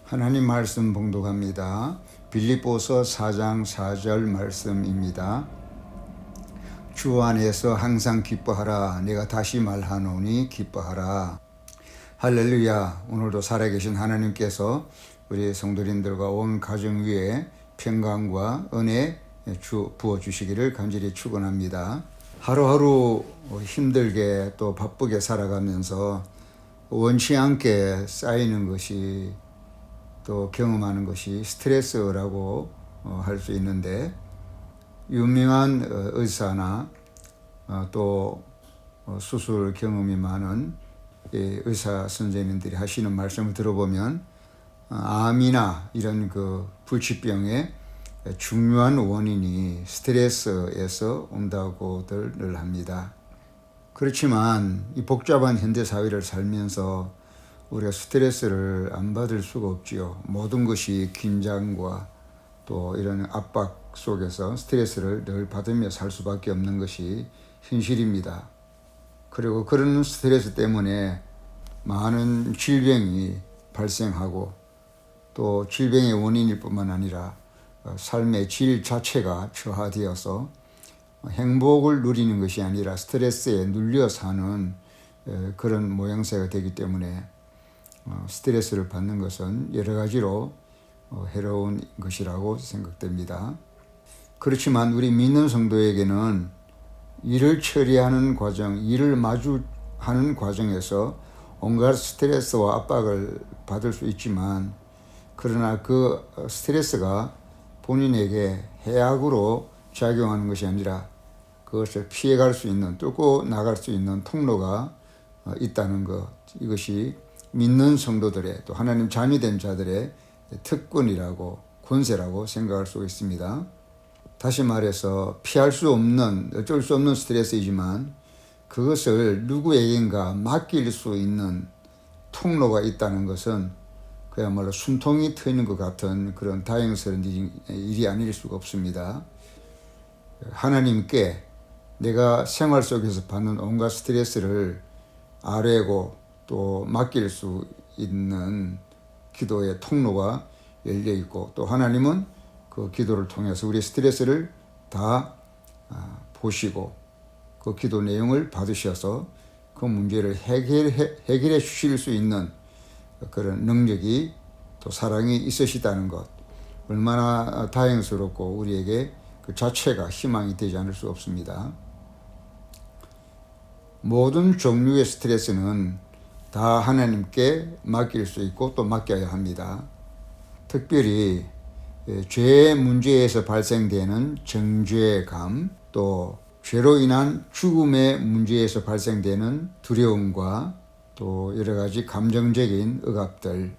하나님 말씀 봉독합니다. 빌립보서 4장 4절 말씀입니다. 주 안에서 항상 기뻐하라. 내가 다시 말하노니 기뻐하라. 할렐루야. 오늘도 살아계신 하나님께서 우리 성도님들과 온 가정 위에 평강과 은혜 부어주시기를 간절히 축원합니다. 하루하루 힘들게 또 바쁘게 살아가면서 원치 않게 쌓이는 것이 또 경험하는 것이 스트레스라고 할 수 있는데, 유명한 의사나 또 수술 경험이 많은 의사 선생님들이 하시는 말씀을 들어보면 암이나 이런 불치병의 중요한 원인이 스트레스에서 온다고들 합니다. 그렇지만 이 복잡한 현대 사회를 살면서 우리가 스트레스를 안 받을 수가 없지요. 모든 것이 긴장과 또 이런 압박 속에서 스트레스를 늘 받으며 살 수밖에 없는 것이 현실입니다. 그리고 그런 스트레스 때문에 많은 질병이 발생하고, 또 질병의 원인일 뿐만 아니라 삶의 질 자체가 저하되어서 행복을 누리는 것이 아니라 스트레스에 눌려 사는 그런 모양새가 되기 때문에 스트레스를 받는 것은 여러 가지로 해로운 것이라고 생각됩니다. 그렇지만 우리 믿는 성도에게는 일을 처리하는 과정, 일을 마주하는 과정에서 온갖 스트레스와 압박을 받을 수 있지만, 그러나 그 스트레스가 본인에게 해악으로 작용하는 것이 아니라 그것을 피해갈 수 있는, 뚫고 나갈 수 있는 통로가 있다는 것, 이것이 믿는 성도들의, 또 하나님 자녀 된 자들의 특권이라고, 권세라고 생각할 수 있습니다. 다시 말해서 피할 수 없는, 어쩔 수 없는 스트레스이지만 그것을 누구에겐가 맡길 수 있는 통로가 있다는 것은 그야말로 숨통이 트이는 것 같은 그런 다행스러운 일이 아닐 수가 없습니다. 하나님께 내가 생활 속에서 받는 온갖 스트레스를 아뢰고 또 맡길 수 있는 기도의 통로가 열려 있고, 또 하나님은 그 기도를 통해서 우리 스트레스를 다 보시고 그 기도 내용을 받으셔서 그 문제를 해결해 주실 수 있는 그런 능력이, 또 사랑이 있으시다는 것, 얼마나 다행스럽고 우리에게 그 자체가 희망이 되지 않을 수 없습니다. 모든 종류의 스트레스는 다 하나님께 맡길 수 있고 또 맡겨야 합니다. 특별히 죄의 문제에서 발생되는 정죄감, 또 죄로 인한 죽음의 문제에서 발생되는 두려움과 또 여러 가지 감정적인 억압들,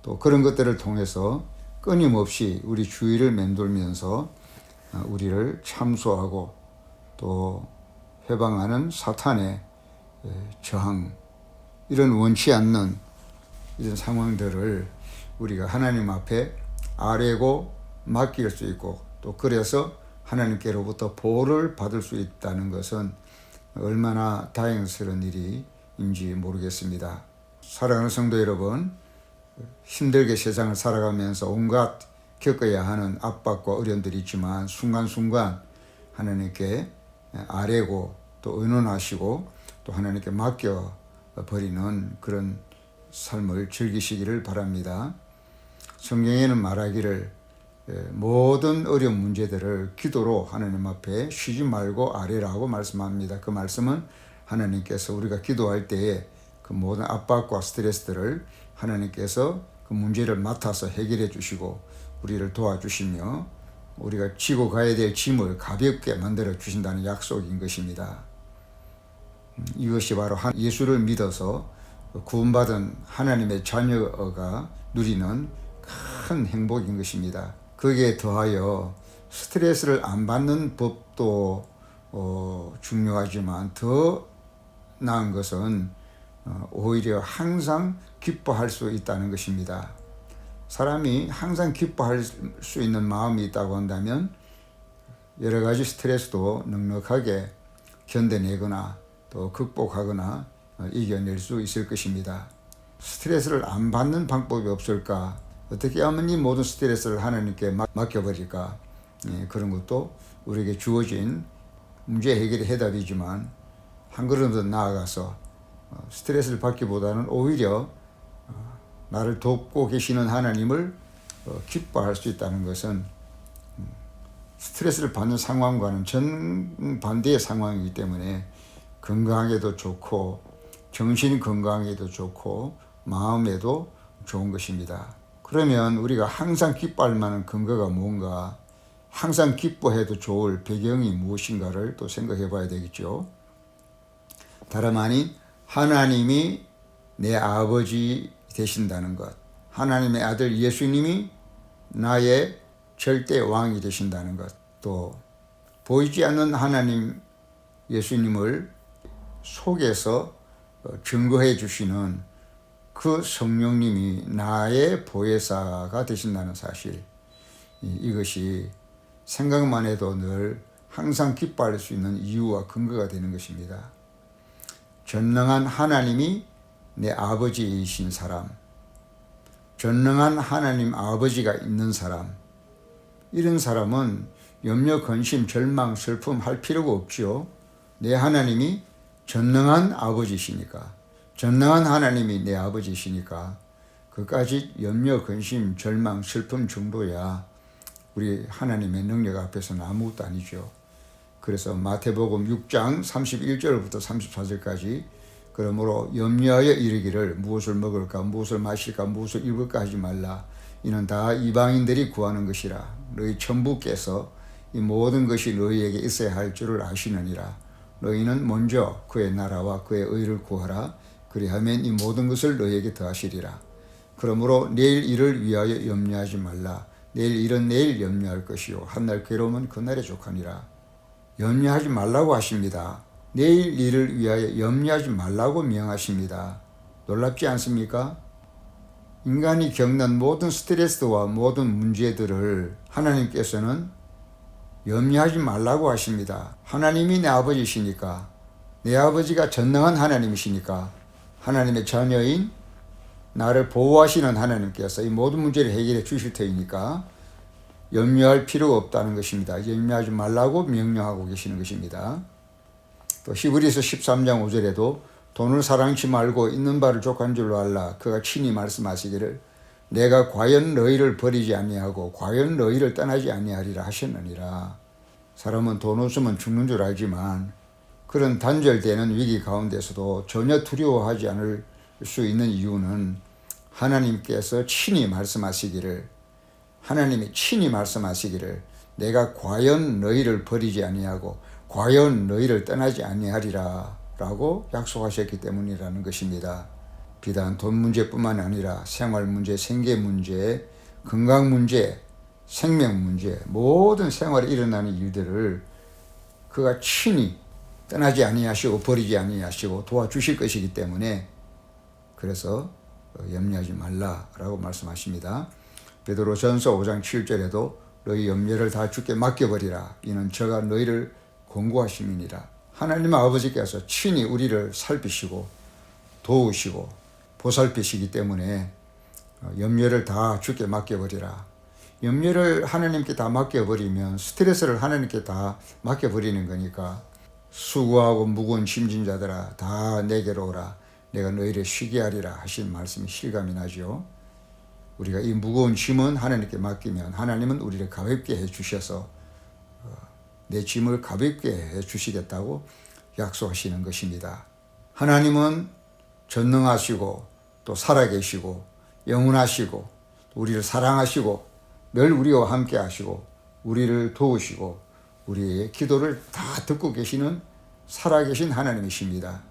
또 그런 것들을 통해서 끊임없이 우리 주위를 맴돌면서 우리를 참소하고 또 회방하는 사탄의 저항, 이런 원치 않는 이런 상황들을 우리가 하나님 앞에 아뢰고 맡길 수 있고, 또 그래서 하나님께로부터 보호를 받을 수 있다는 것은 얼마나 다행스러운 일인지 모르겠습니다. 사랑하는 성도 여러분, 힘들게 세상을 살아가면서 온갖 겪어야 하는 압박과 어려움들이 있지만 순간순간 하나님께 아뢰고 또 의논하시고 또 하나님께 맡겨버리는 그런 삶을 즐기시기를 바랍니다. 성경에는 말하기를 모든 어려운 문제들을 기도로 하나님 앞에 쉬지 말고 아뢰라고 말씀합니다. 그 말씀은 하나님께서 우리가 기도할 때에 그 모든 압박과 스트레스들을 하나님께서 그 문제를 맡아서 해결해 주시고 우리를 도와주시며 우리가 지고 가야 될 짐을 가볍게 만들어 주신다는 약속인 것입니다. 이것이 바로 예수를 믿어서 구원받은 하나님의 자녀가 누리는 큰 행복인 것입니다. 거기에 더하여 스트레스를 안 받는 법도 중요하지만 더 나은 것은 오히려 항상 기뻐할 수 있다는 것입니다. 사람이 항상 기뻐할 수 있는 마음이 있다고 한다면 여러 가지 스트레스도 넉넉하게 견뎌내거나 또 극복하거나 이겨낼 수 있을 것입니다. 스트레스를 안 받는 방법이 없을까? 어떻게 하면 이 모든 스트레스를 하나님께 맡겨버릴까? 그런 것도 우리에게 주어진 문제 해결의 해답이지만 한 걸음 더 나아가서 스트레스를 받기보다는 오히려 나를 돕고 계시는 하나님을 기뻐할 수 있다는 것은 스트레스를 받는 상황과는 정반대의 상황이기 때문에 건강에도 좋고 정신 건강에도 좋고 마음에도 좋은 것입니다. 그러면 우리가 항상 기뻐할 만한 근거가 뭔가, 항상 기뻐해도 좋을 배경이 무엇인가를 또 생각해 봐야 되겠죠. 다름 아닌 하나님이 내 아버지 되신다는 것, 하나님의 아들 예수님이 나의 절대 왕이 되신다는 것, 또 보이지 않는 하나님 예수님을 속에서 증거해 주시는 그 성령님이 나의 보혜사가 되신다는 사실, 이것이 생각만 해도 늘 항상 기뻐할 수 있는 이유와 근거가 되는 것입니다. 전능한 하나님이 내 아버지이신 사람, 전능한 하나님 아버지가 있는 사람, 이런 사람은 염려, 근심, 절망, 슬픔 할 필요가 없죠. 내 하나님이 전능한 아버지시니까, 전능한 하나님이 내 아버지시니까 그까지 염려, 근심, 절망, 슬픔 정도야 우리 하나님의 능력 앞에서는 아무것도 아니죠. 그래서 마태복음 6장 31절부터 34절까지 그러므로 염려하여 이르기를 무엇을 먹을까, 무엇을 마실까, 무엇을 입을까 하지 말라. 이는 다 이방인들이 구하는 것이라. 너희 천부께서 이 모든 것이 너희에게 있어야 할 줄을 아시느니라. 너희는 먼저 그의 나라와 그의 의를 구하라. 그리하면 이 모든 것을 너희에게 더하시리라. 그러므로 내일 일을 위하여 염려하지 말라. 내일 일은 내일 염려할 것이요 한날 괴로움은 그날에 족하니라. 염려하지 말라고 하십니다. 내일 일을 위하여 염려하지 말라고 명하십니다. 놀랍지 않습니까? 인간이 겪는 모든 스트레스와 모든 문제들을 하나님께서는 염려하지 말라고 하십니다. 하나님이 내 아버지시니까, 내 아버지가 전능한 하나님이시니까, 하나님의 자녀인 나를 보호하시는 하나님께서 이 모든 문제를 해결해 주실 터이니까 염려할 필요가 없다는 것입니다. 염려하지 말라고 명령하고 계시는 것입니다. 또 히브리서 13장 5절에도 돈을 사랑치 말고 있는 바를 족한 줄로 알라. 그가 친히 말씀하시기를 내가 과연 너희를 버리지 아니하고 과연 너희를 떠나지 아니하리라 하셨느니라. 사람은 돈 없으면 죽는 줄 알지만 그런 단절되는 위기 가운데서도 전혀 두려워하지 않을 수 있는 이유는 하나님께서 친히 말씀하시기를, 하나님이 친히 말씀하시기를 내가 과연 너희를 버리지 아니하고 과연 너희를 떠나지 아니하리라 라고 약속하셨기 때문이라는 것입니다. 비단 돈 문제뿐만 아니라 생활 문제, 생계 문제, 건강 문제, 생명 문제, 모든 생활에 일어나는 일들을 그가 친히 떠나지 아니하시고 버리지 아니하시고 도와주실 것이기 때문에 그래서 염려하지 말라라고 말씀하십니다. 베드로전서 5장 7절에도 너희 염려를 다 주께 맡겨버리라. 이는 저가 너희를 권고하심이니라. 하나님 아버지께서 친히 우리를 살피시고 도우시고 보살피시기 때문에 염려를 다 주께 맡겨버리라. 염려를 하나님께 다 맡겨버리면 스트레스를 하나님께 다 맡겨버리는 거니까 수고하고 무거운 짐진 자들아 다 내게로 오라. 내가 너희를 쉬게 하리라 하신 말씀이 실감이 나죠. 우리가 이 무거운 짐은 하나님께 맡기면 하나님은 우리를 가볍게 해주셔서 내 짐을 가볍게 해주시겠다고 약속하시는 것입니다. 하나님은 전능하시고 또 살아계시고 영원하시고 우리를 사랑하시고 늘 우리와 함께 하시고 우리를 도우시고 우리의 기도를 다 듣고 계시는 살아계신 하나님이십니다.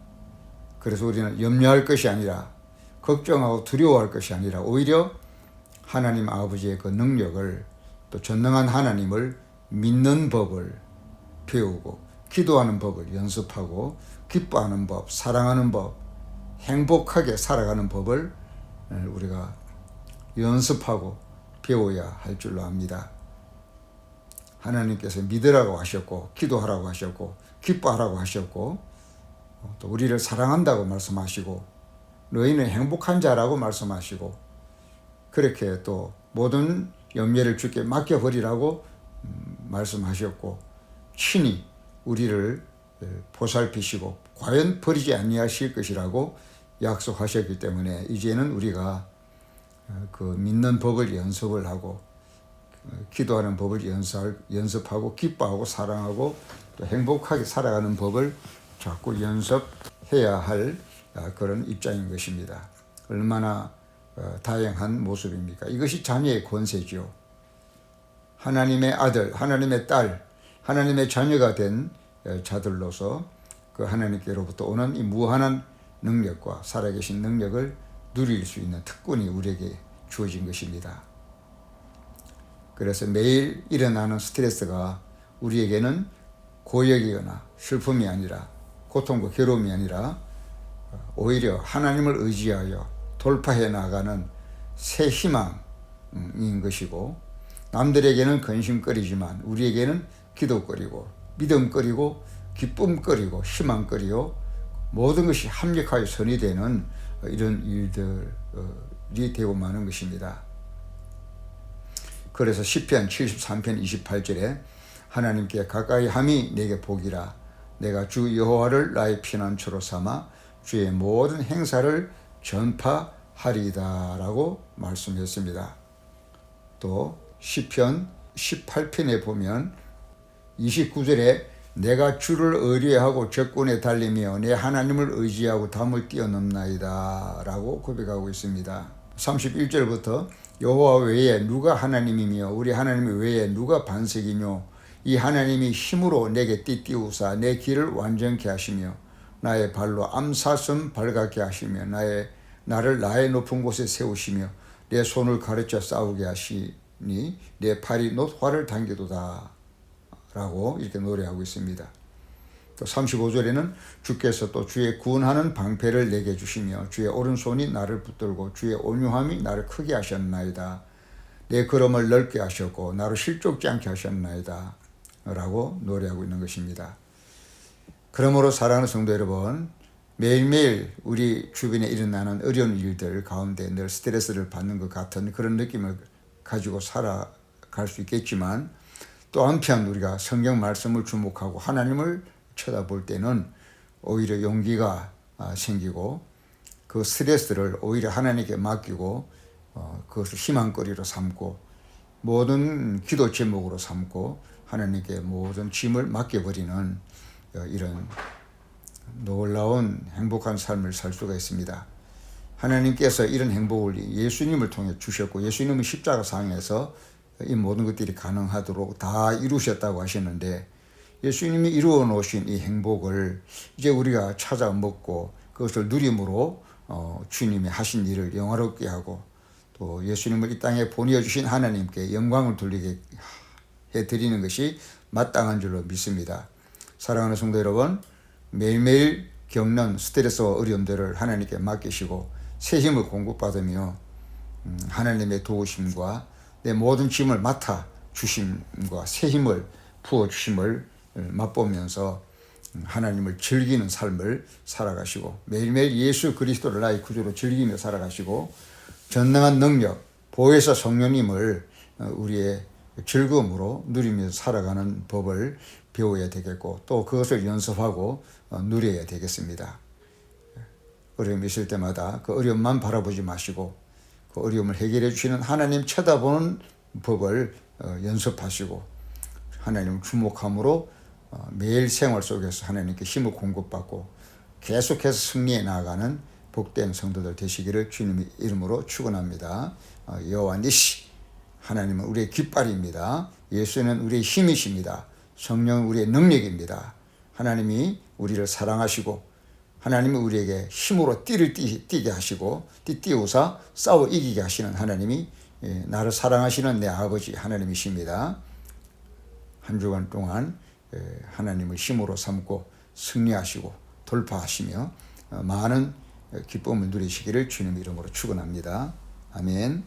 그래서 우리는 염려할 것이 아니라 걱정하고 두려워할 것이 아니라 오히려 하나님 아버지의 그 능력을 또 전능한 하나님을 믿는 법을 배우고 기도하는 법을 연습하고 기뻐하는 법, 사랑하는 법, 행복하게 살아가는 법을 우리가 연습하고 배워야 할 줄로 압니다. 하나님께서 믿으라고 하셨고 기도하라고 하셨고 기뻐하라고 하셨고 또 우리를 사랑한다고 말씀하시고 너희는 행복한 자라고 말씀하시고 그렇게 또 모든 염려를 주께 맡겨버리라고 말씀하셨고 친히 우리를 보살피시고 과연 버리지 아니하실 것이라고 약속하셨기 때문에 이제는 우리가 그 믿는 법을 연습을 하고 기도하는 법을 연습하고 기뻐하고 사랑하고 또 행복하게 살아가는 법을 자꾸 연습해야 할 그런 입장인 것입니다. 얼마나 다양한 모습입니까? 이것이 자녀의 권세지요. 하나님의 아들, 하나님의 딸, 하나님의 자녀가 된 자들로서 그 하나님께로부터 오는 이 무한한 능력과 살아계신 능력을 누릴 수 있는 특권이 우리에게 주어진 것입니다. 그래서 매일 일어나는 스트레스가 우리에게는 고역이거나 슬픔이 아니라 고통과 괴로움이 아니라 오히려 하나님을 의지하여 돌파해 나가는 새 희망인 것이고 남들에게는 근심거리지만 우리에게는 기도거리고 믿음거리고 기쁨거리고 희망거리요 모든 것이 합력하여 선이 되는 이런 일들이 되고 마는 것입니다. 그래서 시편 73편 28절에 하나님께 가까이 함이 내게 복이라 내가 주 여호와를 나의 피난처로 삼아 주의 모든 행사를 전파하리다 라고 말씀했습니다. 또 시편 18편에 보면 29절에 내가 주를 의뢰하고 적군에 달리며 내 하나님을 의지하고 담을 뛰어넘나이다 라고 고백하고 있습니다. 31절부터 여호와 외에 누가 하나님이며 우리 하나님 외에 누가 반석이뇨 이 하나님이 힘으로 내게 띠띠우사 내 길을 완전케 하시며 나의 발로 암사슴 발갛게 하시며 나를 나의 높은 곳에 세우시며 내 손을 가르쳐 싸우게 하시니 내 팔이 놋화를 당기도다 라고 이렇게 노래하고 있습니다. 또 35절에는 주께서 또 주의 구원하는 방패를 내게 주시며 주의 오른손이 나를 붙들고 주의 온유함이 나를 크게 하셨나이다. 내 걸음을 넓게 하셨고 나를 실족지 않게 하셨나이다 라고 노래하고 있는 것입니다. 그러므로 사랑하는 성도 여러분, 매일매일 우리 주변에 일어나는 어려운 일들 가운데 늘 스트레스를 받는 것 같은 그런 느낌을 가지고 살아갈 수 있겠지만 또 한편 우리가 성경 말씀을 주목하고 하나님을 쳐다볼 때는 오히려 용기가 생기고 그 스트레스를 오히려 하나님께 맡기고 그것을 희망거리로 삼고 모든 기도 제목으로 삼고 하나님께 모든 짐을 맡겨버리는 이런 놀라운 행복한 삶을 살 수가 있습니다. 하나님께서 이런 행복을 예수님을 통해 주셨고 예수님은 십자가상에서 이 모든 것들이 가능하도록 다 이루셨다고 하셨는데 예수님이 이루어 놓으신 이 행복을 이제 우리가 찾아 먹고 그것을 누림으로 주님이 하신 일을 영화롭게 하고 또 예수님을 이 땅에 보내주신 하나님께 영광을 돌리게 해드리는 것이 마땅한 줄로 믿습니다. 사랑하는 성도 여러분, 매일매일 겪는 스트레스와 어려움들을 하나님께 맡기시고 새 힘을 공급받으며 하나님의 도우심과 내 모든 짐을 맡아 주심과 새 힘을 부어 주심을 맛보면서 하나님을 즐기는 삶을 살아가시고 매일매일 예수 그리스도를 나의 구주로 즐기며 살아가시고 전능한 능력 보혜사 성령님을 우리의 즐거움으로 누리면서 살아가는 법을 배워야 되겠고 또 그것을 연습하고 누려야 되겠습니다. 어려움이 있을 때마다 그 어려움만 바라보지 마시고 그 어려움을 해결해 주시는 하나님 쳐다보는 법을 연습하시고 하나님을 주목함으로 매일 생활 속에서 하나님께 힘을 공급받고 계속해서 승리해 나아가는 복된 성도들 되시기를 주님의 이름으로 축원합니다. 여호와 니시 하나님은 우리의 깃발입니다. 예수는 우리의 힘이십니다. 성령은 우리의 능력입니다. 하나님이 우리를 사랑하시고 하나님이 우리에게 힘으로 띠를 띠게 하시고 띠띠우사 싸워 이기게 하시는 하나님이 나를 사랑하시는 내 아버지 하나님이십니다. 한 주간 동안 하나님을 힘으로 삼고 승리하시고 돌파하시며 많은 기쁨을 누리시기를 주님 이름으로 축원합니다. 아멘.